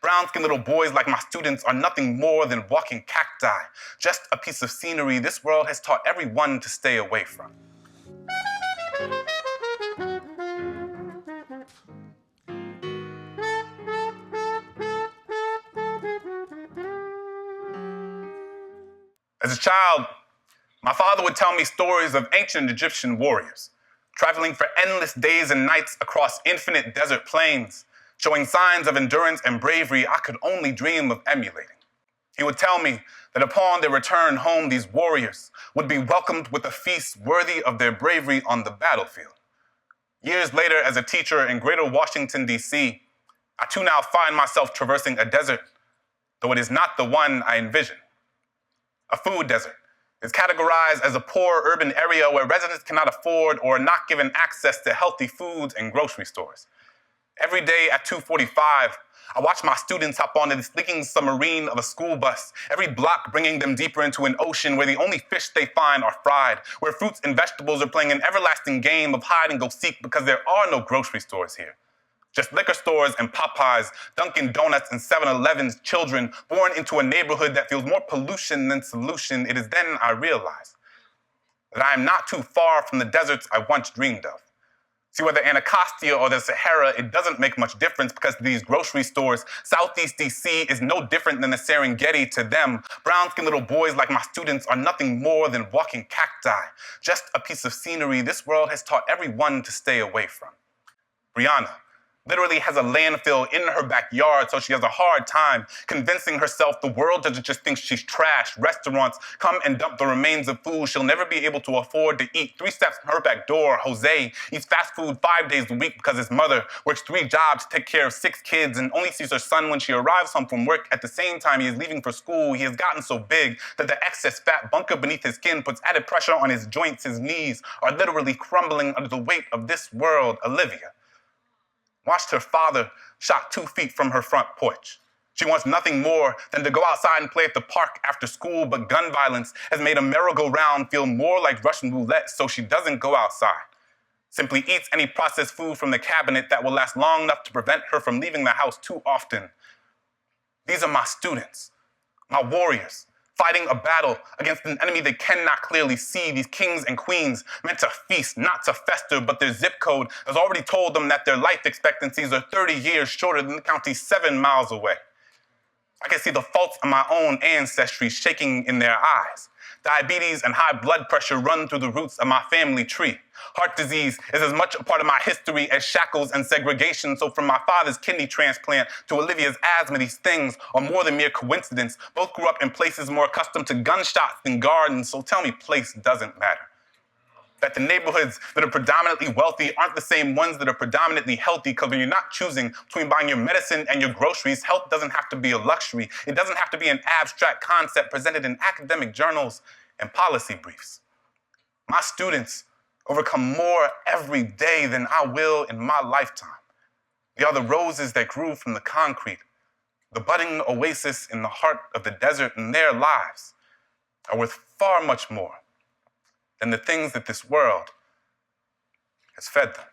Brown-skinned little boys like my students are nothing more than walking cacti, just a piece of scenery this world has taught everyone to stay away from. As a child, my father would tell me stories of ancient Egyptian warriors, traveling for endless days and nights across infinite desert plains, showing signs of endurance and bravery I could only dream of emulating. He would tell me that upon their return home, these warriors would be welcomed with a feast worthy of their bravery on the battlefield. Years later, as a teacher in Greater Washington, D.C., I too now find myself traversing a desert, though it is not the one I envisioned. A food desert is categorized as a poor urban area where residents cannot afford or are not given access to healthy foods and grocery stores. Every day at 2:45, I watch my students hop onto this leaking submarine of a school bus, every block bringing them deeper into an ocean where the only fish they find are fried, where fruits and vegetables are playing an everlasting game of hide and go seek because there are no grocery stores here. Just liquor stores and Popeyes, Dunkin' Donuts and 7-Eleven's, children born into a neighborhood that feels more pollution than solution. It is then I realize that I am not too far from the deserts I once dreamed of. See, whether Anacostia or the Sahara, it doesn't make much difference because to these grocery stores, Southeast DC is no different than the Serengeti to them. Brown-skinned little boys like my students are nothing more than walking cacti, just a piece of scenery this world has taught everyone to stay away from. Brianna literally has a landfill in her backyard, so she has a hard time convincing herself the world doesn't just think she's trash. Restaurants come and dump the remains of food she'll never be able to afford to eat. 3 steps from her back door, Jose eats fast food 5 days a week because his mother works 3 jobs to take care of 6 kids and only sees her son when she arrives home from work. At the same time he is leaving for school, he has gotten so big that the excess fat bunker beneath his skin puts added pressure on his joints. His knees are literally crumbling under the weight of this world. Olivia watched her father shot 2 feet from her front porch. She wants nothing more than to go outside and play at the park after school, but gun violence has made a merry-go-round feel more like Russian roulette, so she doesn't go outside. Simply eats any processed food from the cabinet that will last long enough to prevent her from leaving the house too often. These are my students, my warriors, fighting a battle against an enemy they cannot clearly see. These kings and queens meant to feast, not to fester, but their zip code has already told them that their life expectancies are 30 years shorter than the county 7 miles away. I can see the faults of my own ancestry shaking in their eyes. Diabetes and high blood pressure run through the roots of my family tree. Heart disease is as much a part of my history as shackles and segregation. So from my father's kidney transplant to Olivia's asthma, these things are more than mere coincidence. Both grew up in places more accustomed to gunshots than gardens. So tell me place doesn't matter. That the neighborhoods that are predominantly wealthy aren't the same ones that are predominantly healthy, because when you're not choosing between buying your medicine and your groceries, health doesn't have to be a luxury. It doesn't have to be an abstract concept presented in academic journals and policy briefs. My students overcome more every day than I will in my lifetime. They are the roses that grew from the concrete, the budding oasis in the heart of the desert, and their lives are worth far much more than the things that this world has fed them.